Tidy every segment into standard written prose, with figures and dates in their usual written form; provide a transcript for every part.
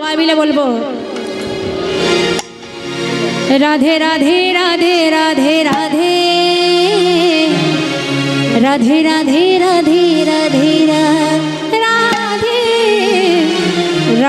সবাই মিলে বলবো রাধে রাধে রাধে রাধে রাধে রাধে রাধে রাধে রাধে রাধে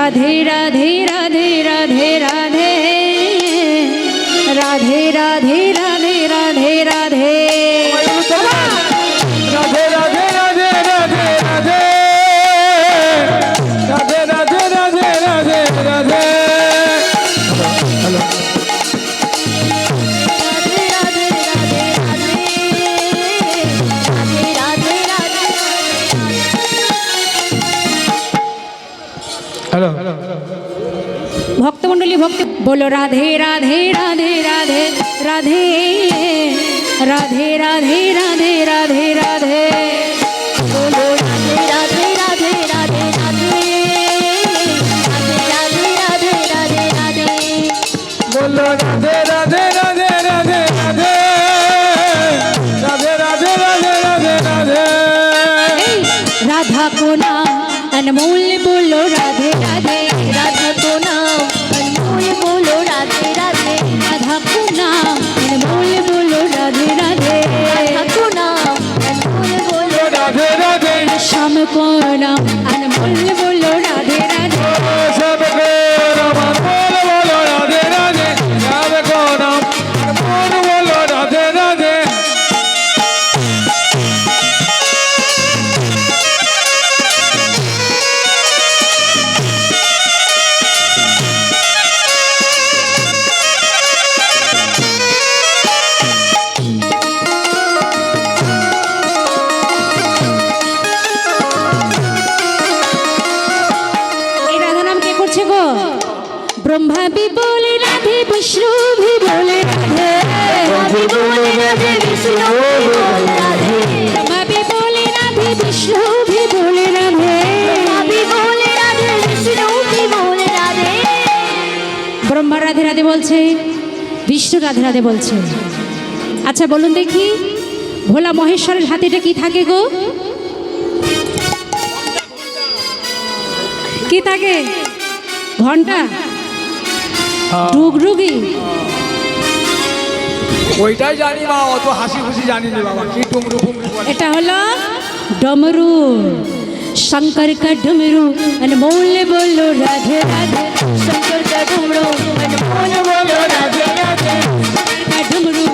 রাধে রাধে রাধে রাধে রাধে রাধে রাধে রাধে রাধে ভক্তমণ্ডলী ভক্তি বলো রাধে রাধে রাধে রাধে রাধে রাধে রাধে রাধে রাধে রাধে বলো রাধে রাধে রাধে রাধে রাধে রাধে রাধে রাধে বলো রাধে রাধে রাধে রাধে রাধে রাধে রাধে রাধে রাধে রাধে राधा को नाम अनमोल बोलो राधे राधे राधा को नाम अनमोल बोलो राधे राधे राधा को नाम अनमोल बोलो राधे राधे राधा को नाम अनमोल बोलो राधे राधे श्याम को नाम अनमोल बोलो राधे राधे सबको नाम अनमोल बोलो राधे राधे सबको नाम अनमोल बोलो राधे राधे ब्रह्मा भी बोले राधे विष्णु भी बोले राधे भी बोले राधे विष्णु भी बोले राधे ब्रह्मा भी बोले राधे विष्णु भी बोले राधे भी बोले राधे विष्णु भी बोले राधे ब्रह्मा राधे राधे बोलছে विष्णु राधे राधे बोलছে আচ্ছা বলুন দেখি ভোলা মহেশ্বরের হাতে এটা কি থাকে গো কি থাকে ঘন্টা ডুগডুগি ওইটাই জানি মা অত হাসি খুশি জানি না বাবা কি ডুমরু এটা হলো ডমরু शंकर का डमरू अनमोल बोलो राधे राधे शंकर का डमरू अनमोल बोलो राधे राधे शंकर का डमरू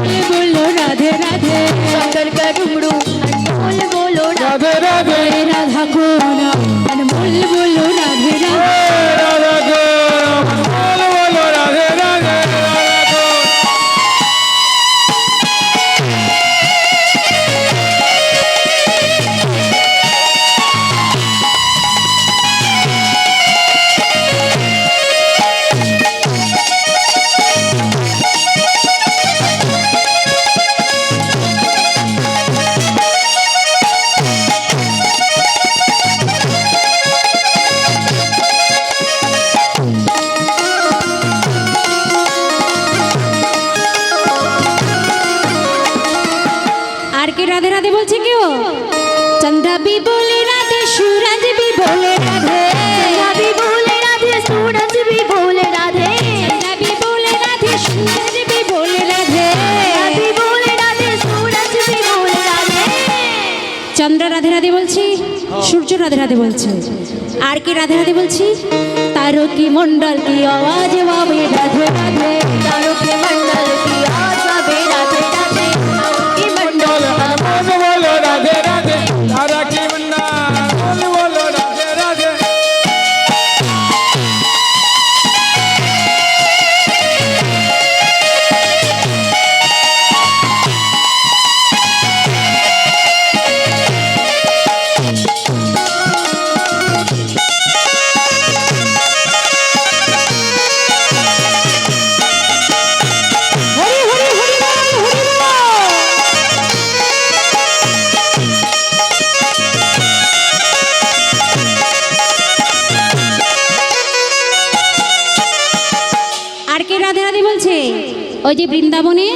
अनमोल बोलो राधे राधे शंकर का डमरू अनमोल बोलो राधे राधे राधा को नाम अनमोल बोलो राधे राधे राधा को अनमोल बोलो राधे राधे राधे राधे बोलছে কেউ चंद्रा भी बोले राधे सूरज भी बोले राधे चंद्रा भी बोले राधे सूरज भी बोले राधे चंद्रा भी बोले राधे सूरज भी बोले राधे भी बोले राधे सूरज भी बोले राधे चंद्र राधे राधे बोलছি সূর্য রাধে রাধে বলছে আর কি রাধে রাধে বলছি तारों मंडल की आवाज बाबे राधे राधे तारों के मंडल की आवाज बाबे राधे राधे बोलो राधे राधे तारा की मुन्ना बोलो राधे राधे ওই যে বৃন্দাবনে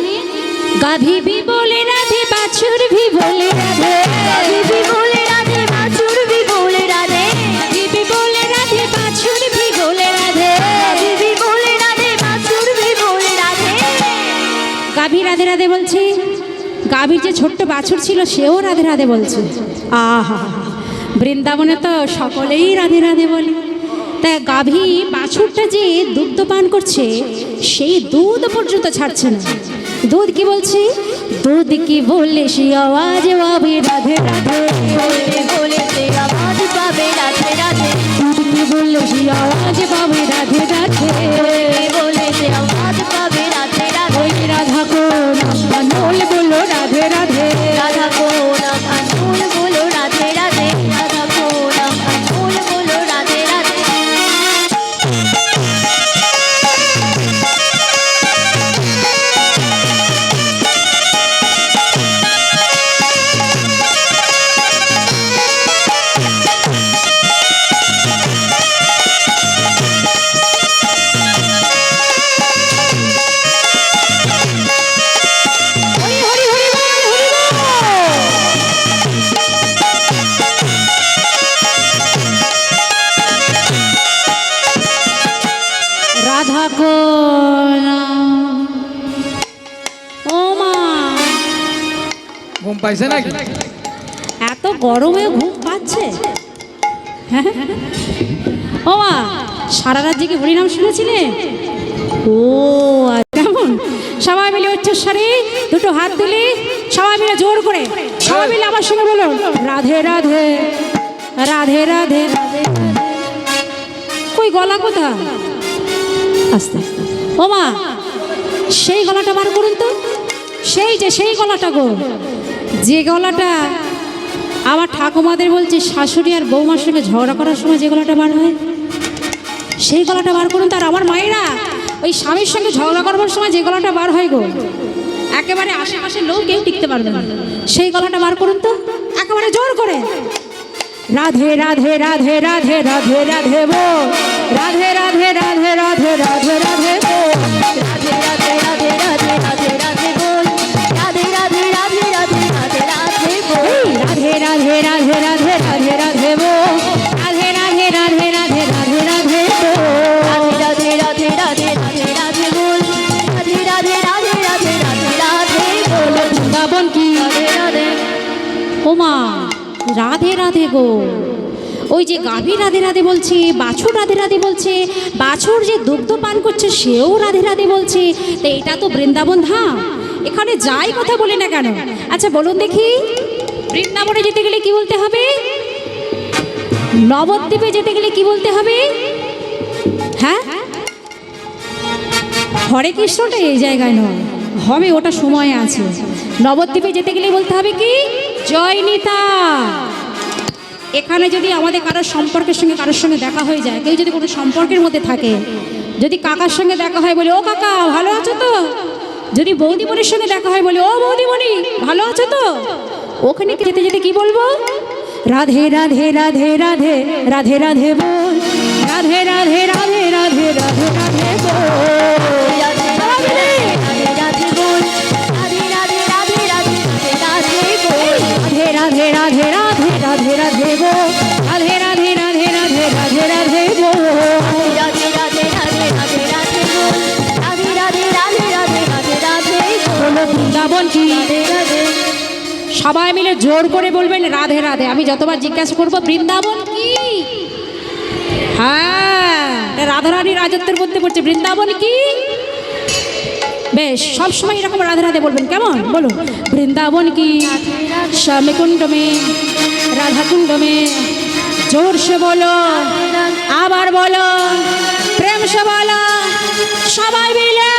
গাভী भी बोले राधे बाछुर भी बोले राधे गाभी भी बोले राधे बाछुर भी बोले राधे गाभी भी बोले राधे बाछुर भी बोले রাধে রাধে বলছে, গাভীর যে ছোট্ট বাছুর ছিল সেও রাধে রাধে বলছে। আহা, বৃন্দাবনে তো সকলেই রাধে রাধে বলে। তা গাভী বাছুরটা যে দুগ্ধ পান করছে সেই দুধ পর্যন্ত ছাড়ছে না। দুধ কি বলছে? দুধ কি বললে সে আওয়াজ পাবে রাধে রাধে, বলে সে আওয়াজ পাবে রাধে রাধে, দুধ কি বললে সে আওয়াজ পাবে রাধে রাধে, বলে সে আওয়াজ পাবে রাধে রাধে। ওই রাধা কো নাম বলো রাধে রাধে, রাধা কো নাম আনমোল বলো রাধে রাধে, রাধা কো নাম আনমোল বলো রাধে রাধে। হরি হরি হরি বল, হরি বল। রাধা কো নাম। ও মা, ঘুম পাইছে নাকি? এত গরমে ঘুম পাচ্ছে? হ্যাঁ? ও মা, সারা রাত জেগে হরিনাম শুনেছিলে? ও আর কেমন? সবাই মিলে উচ্চস্বরে দুটো হাত তুলে সবাই মিলে জোর করে সবাই মিলে আমার সঙ্গে বলো রাধে রাধে রাধে রাধে রাধে। কই গলা কোথায়? আস্তে আস্তে। ও মা, সেই গলাটা বার করুন তো। সেই গলাটা গো, যে গলাটা আমার ঠাকুমাদের বলছে শাশুড়ি আর বৌমার সঙ্গে ঝগড়া করার সময় যে গলাটা বার হয়, সেই গলাটা বার করুন। তার আমার মায়েরা ওই স্বামীর সঙ্গে ঝগড়া করবার সময় যে গলাটা বার হয় গো, একেবারে আশেপাশে লোক কেউ টিকতে পারবে না। সেই গলাটা বার করুন তো একেবারে জোর করে। রাধে রাধে রাধে রাধে রাধে রাধে বল, রাধে রাধে রাধে রাধে রাধে রাধে বল, রাধে রাধে রাধে রাধে রাধে রাধে বল, রাধে রাধে রাধে রাধে রাধে রাধে বল, রাধে রাধে রাধে রাধে রাধে রাধে বল, রাধে রাধে রাধে রাধে রাধে রাধে বল। রাধে রাধে রাধে রাধে রাধে বল, রাধে রাধে রাধে রাধে রাধে রাধে বল, বৃন্দাবন কি রাধে রাধে। ওমা, রাধে রাধে গো। ওই যে গাভী রাধে রাধে বলছে, বাছুর রাধে রাধে বলছে, বাছুর যে দুগ্ধ পান করছে সেও রাধে রাধে বলছে। তো এটা তো বৃন্দাবন ধাম, এখানে যাই কথা বলি না কেন। আচ্ছা বলুন দেখি, বৃন্দাবনে যেতে গেলে কি বলতে হবে? নবদ্বীপে যেতে গেলে কি বলতে হবে? হ্যাঁ, হরে কৃষ্ণটা এই জায়গায় নয়, হবে ওটা সময় আছে। নবদ্বীপে যেতে গেলে বলতে হবে কি? জয় নিতা। এখানে যদি আমাদের কারোর সম্পর্কের সঙ্গে কারোর সঙ্গে দেখা হয়ে যায়, কেউ যদি কোনো সম্পর্কের মধ্যে থাকে, যদি কাকার সঙ্গে দেখা হয় বলে ও কাকা ভালো আছো তো, যদি বৌদিমণির সঙ্গে দেখা হয় বলে ও বৌদিমণি ভালো আছো তো, ওখানে যেতে যেতে কি বলবো? রাধে রাধে রাধে রাধে রাধে রাধে বল, রাধে রাধে রাধে রাধে রাধে রাধে বল। রাধে রাধে রাধে রাধে বল, রাধে রাধে রাধে রাধে রাধে রাধে বল, রাধে রাধে রাধে রাধে রাধে রাধে গো, রাধে রাধে রাধে রাধে রাধে রাধে গো। রাধে রাধে রাধে রাধে রাধে বল, রাধে রাধে রাধে রাধে রাধে রাধে বল, বলো বৃন্দাবন কি? রাধে রাধে। সবাই মিলে জোর করে বলবেন রাধে রাধে। আমি যতবার জিজ্ঞাসা করবো বৃন্দাবন কি, হ্যাঁ রাধারানী রাজত্বের মধ্যে পড়ছে। বৃন্দাবন কি? বেশ, সবসময় এরকম রাধে রাধে বলবেন, কেমন? বলুন বৃন্দাবন কি? শ্যামে কুণ্ড মে রাধা কুণ্ড মে, জোর সে বলো, আবার বলো, প্রেম সে বলো, সবাই মিলে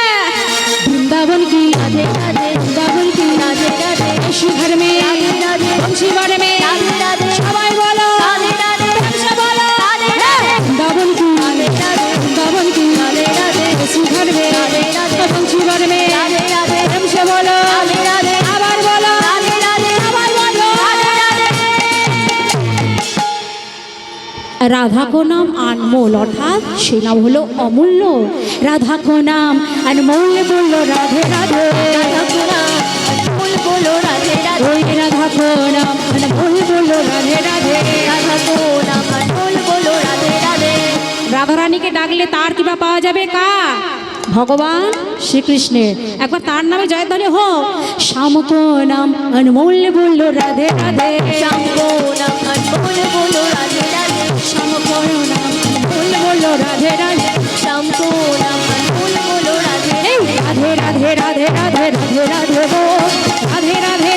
বৃন্দাবন কি? রাধে রাধে বৃন্দাবন কি? রাধে রাধে शिखर में राधे राधे बंशीवर में राधे राधे सबाई बोलो राधे राधे प्रेम से बोलो राधे राधे वृंदावन की राधे राधे वृंदावन की राधे राधे शिखर में राधे राधे बंशीवर में राधे राधे प्रेम से बोलो राधे राधे आबार बोलो राधे राधे आबार बोलो राधे राधे। राधा को नाम अनमोल अर्थात से नाम हलो अमूल्य। राधा को नाम अनमोल बोलो राधे राधे, राधा को नाम अनमोल बोलो राधे राधे, ओए राधा को नाम अनमोल बोलो राधे राधे। राधा को नाम अनमोल बोलो राधे राधे। রাধারানীকে ডাকলে তার কিবা পাওয়া যাবে? কা ভগবান শ্রীকৃষ্ণের। একবার তার নামে জয়ধ্বনি হোক। শ্যামক নাম অনমোল বললো রাধে রাধে, শ্যাম কো নাম অনমোল বলো রাধে রাধে, শ্যামক নাম অনমোল বললো রাধে রাধে, শ্যাম কো নাম অনমোল বলো রাধে এই রাধে রাধে রাধে রাধে রাধে রাধে বল, রাধে রাধে